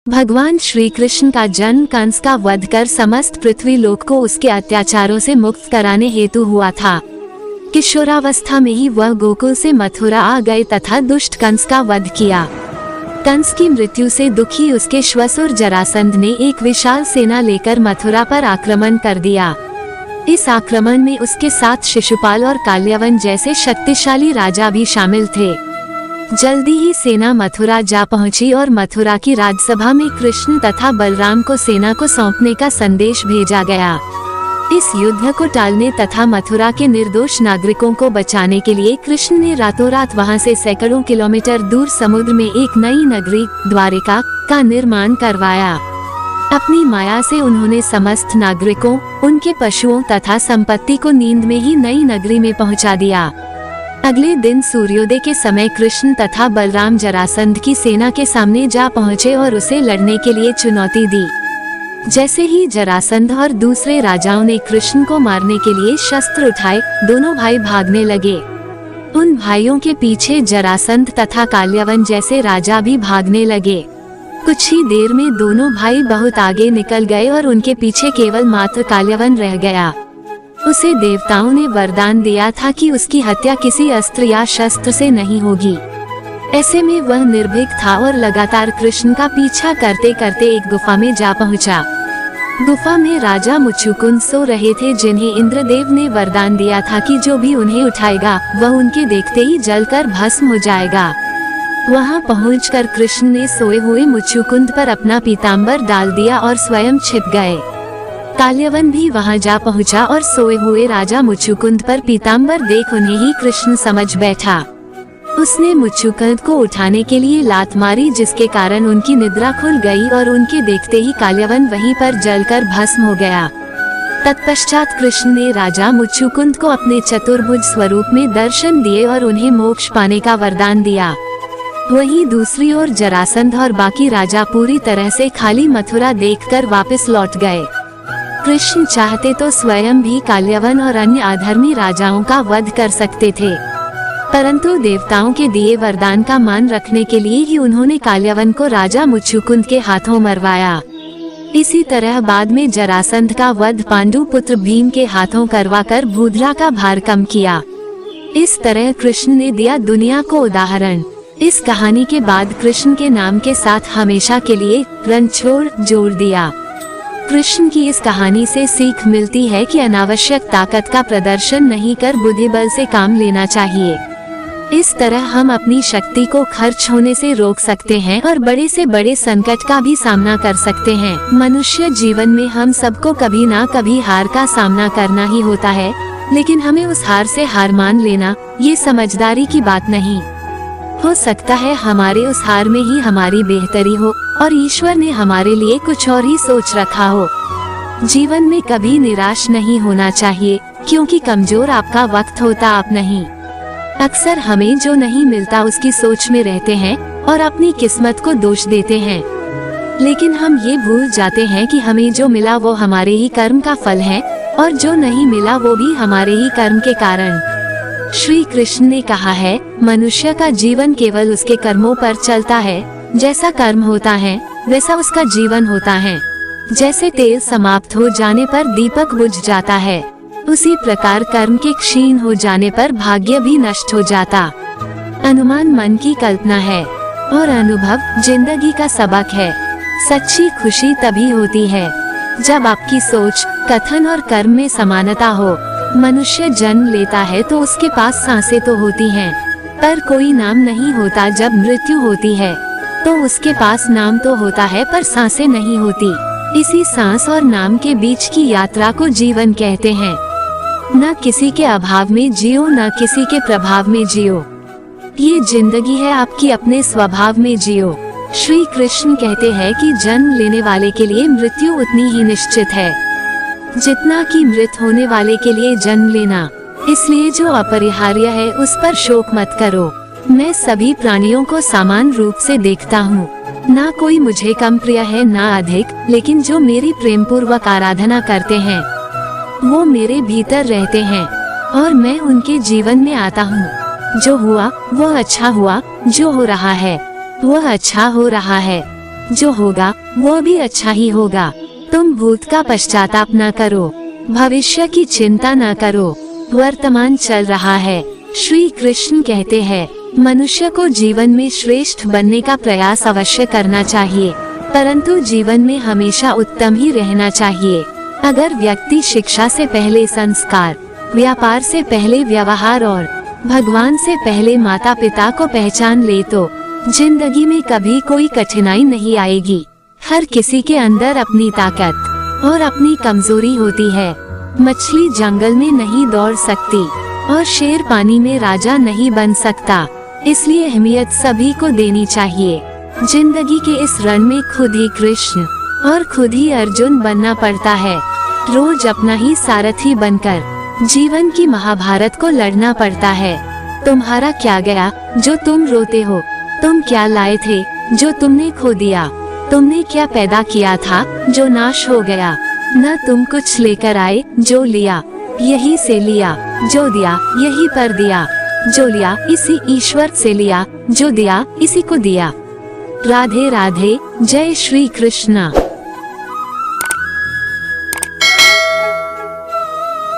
भगवान श्री कृष्ण का जन्म कंस का वध कर समस्त पृथ्वी लोक को उसके अत्याचारों से मुक्त कराने हेतु हुआ था। किशोरावस्था में ही वह गोकुल से मथुरा आ गए तथा दुष्ट कंस का वध किया। कंस की मृत्यु से दुखी उसके श्वसुर जरासंध ने एक विशाल सेना लेकर मथुरा पर आक्रमण कर दिया। इस आक्रमण में उसके साथ शिशुपाल और काल्यवन जैसे शक्तिशाली राजा भी शामिल थे। जल्दी ही सेना मथुरा जा पहुंची और मथुरा की राजसभा में कृष्ण तथा बलराम को सेना को सौंपने का संदेश भेजा गया। इस युद्ध को टालने तथा मथुरा के निर्दोष नागरिकों को बचाने के लिए कृष्ण ने रातों रात वहां से सैकड़ों किलोमीटर दूर समुद्र में एक नई नगरी द्वारिका का निर्माण करवाया। अपनी माया से उन्होंने समस्त नागरिकों, उनके पशुओं तथा संपत्ति को नींद में ही नई नगरी में पहुंचा दिया। अगले दिन सूर्योदय के समय कृष्ण तथा बलराम जरासंध की सेना के सामने जा पहुँचे और उसे लड़ने के लिए चुनौती दी। जैसे ही जरासंध और दूसरे राजाओं ने कृष्ण को मारने के लिए शस्त्र उठाए, दोनों भाई भागने लगे। उन भाइयों के पीछे जरासंध तथा काल्यवन जैसे राजा भी भागने लगे। कुछ ही देर में दोनों भाई बहुत आगे निकल गए और उनके पीछे केवल मात्र काल्यवन रह गया। उसे देवताओं ने वरदान दिया था कि उसकी हत्या किसी अस्त्र या शस्त्र से नहीं होगी। ऐसे में वह निर्भीक था और लगातार कृष्ण का पीछा करते करते एक गुफा में जा पहुंचा। गुफा में राजा मुचुकुंद सो रहे थे, जिन्हें इंद्रदेव ने वरदान दिया था कि जो भी उन्हें उठाएगा वह उनके देखते ही जलकर भस्म हो जाएगा। वहां पहुंचकर कृष्ण ने सोए हुए मुचुकुंद पर अपना पीताम्बर डाल दिया और स्वयं छिप गए। काल्यवन भी वहां जा पहुंचा और सोए हुए राजा मुचुकुंद पर पीताम्बर देख उन्हें ही कृष्ण समझ बैठा। उसने मुचुकुंद को उठाने के लिए लात मारी, जिसके कारण उनकी निद्रा खुल गई और उनके देखते ही काल्यवन वहीं पर जलकर भस्म हो गया। तत्पश्चात कृष्ण ने राजा मुचुकुंद को अपने चतुर्भुज स्वरूप में दर्शन दिए और उन्हें मोक्ष पाने का वरदान दिया। वहीं दूसरी ओर जरासंध और बाकी राजा पूरी तरह से खाली मथुरा देखकर वापस लौट गए। कृष्ण चाहते तो स्वयं भी काल्यवन और अन्य अधर्मी राजाओं का वध कर सकते थे, परंतु देवताओं के दिए वरदान का मान रखने के लिए ही उन्होंने काल्यवन को राजा मुचुकुंद के हाथों मरवाया। इसी तरह बाद में जरासंध का वध पांडु पुत्र भीम के हाथों करवाकर भूधरा का भार कम किया। इस तरह कृष्ण ने दिया दुनिया को उदाहरण। इस कहानी के बाद कृष्ण के नाम के साथ हमेशा के लिए रणछोड़ जोड़ दिया। कृष्ण की इस कहानी से सीख मिलती है कि अनावश्यक ताकत का प्रदर्शन नहीं कर बुद्धि बल से काम लेना चाहिए। इस तरह हम अपनी शक्ति को खर्च होने से रोक सकते हैं और बड़े से बड़े संकट का भी सामना कर सकते हैं। मनुष्य जीवन में हम सबको कभी ना कभी हार का सामना करना ही होता है, लेकिन हमें उस हार से हार मान लेना ये समझदारी की बात नहीं। हो सकता है हमारे उस हार में ही हमारी बेहतरी हो और ईश्वर ने हमारे लिए कुछ और ही सोच रखा हो। जीवन में कभी निराश नहीं होना चाहिए, क्योंकि कमजोर आपका वक्त होता आप नहीं। अक्सर हमें जो नहीं मिलता उसकी सोच में रहते हैं और अपनी किस्मत को दोष देते हैं, लेकिन हम ये भूल जाते हैं कि हमें जो मिला वो हमारे ही कर्म का फल है और जो नहीं मिला वो भी हमारे ही कर्म के कारण। श्री कृष्ण ने कहा है, मनुष्य का जीवन केवल उसके कर्मों पर चलता है। जैसा कर्म होता है वैसा उसका जीवन होता है। जैसे तेल समाप्त हो जाने पर दीपक बुझ जाता है, उसी प्रकार कर्म के क्षीण हो जाने पर भाग्य भी नष्ट हो जाता। अनुमान मन की कल्पना है और अनुभव जिंदगी का सबक है। सच्ची खुशी तभी होती है जब आपकी सोच, कथन और कर्म में समानता हो। मनुष्य जन्म लेता है तो उसके पास सांसें तो होती हैं, पर कोई नाम नहीं होता। जब मृत्यु होती है तो उसके पास नाम तो होता है पर सांसें नहीं होती। इसी सांस और नाम के बीच की यात्रा को जीवन कहते हैं। न किसी के अभाव में जियो, न किसी के प्रभाव में जियो। ये जिंदगी है आपकी, अपने स्वभाव में जियो। श्री कृष्ण कहते हैं कि जन्म लेने वाले के लिए मृत्यु उतनी ही निश्चित है जितना कि मृत होने वाले के लिए जन्म लेना। इसलिए जो अपरिहार्य है उस पर शोक मत करो। मैं सभी प्राणियों को समान रूप से देखता हूँ, ना कोई मुझे कम प्रिय है ना अधिक, लेकिन जो मेरी प्रेम पूर्वक आराधना करते हैं वो मेरे भीतर रहते हैं और मैं उनके जीवन में आता हूँ। जो हुआ वो अच्छा हुआ, जो हो रहा है वह अच्छा हो रहा है। जो होगा वो भी अच्छा ही होगा। तुम भूत का पश्चाताप न करो, भविष्य की चिंता न करो, वर्तमान चल रहा है। श्री कृष्ण कहते हैं, मनुष्य को जीवन में श्रेष्ठ बनने का प्रयास अवश्य करना चाहिए, परंतु जीवन में हमेशा उत्तम ही रहना चाहिए। अगर व्यक्ति शिक्षा से पहले संस्कार, व्यापार से पहले व्यवहार और भगवान से पहले माता पिता को पहचान ले तो जिंदगी में कभी कोई कठिनाई नहीं आएगी। हर किसी के अंदर अपनी ताकत और अपनी कमजोरी होती है। मछली जंगल में नहीं दौड़ सकती और शेर पानी में राजा नहीं बन सकता, इसलिए अहमियत सभी को देनी चाहिए। जिंदगी के इस रण में खुद ही कृष्ण और खुद ही अर्जुन बनना पड़ता है। रोज अपना ही सारथी बनकर जीवन की महाभारत को लड़ना पड़ता है। तुम्हारा क्या गया जो तुम रोते हो? तुम क्या लाए थे जो तुमने खो दिया? तुमने क्या पैदा किया था जो नाश हो गया? न तुम कुछ लेकर आए, जो लिया यही से लिया, जो दिया यही पर दिया, जो लिया इसी ईश्वर से लिया, जो दिया इसी को दिया। राधे राधे, जय श्री कृष्णा।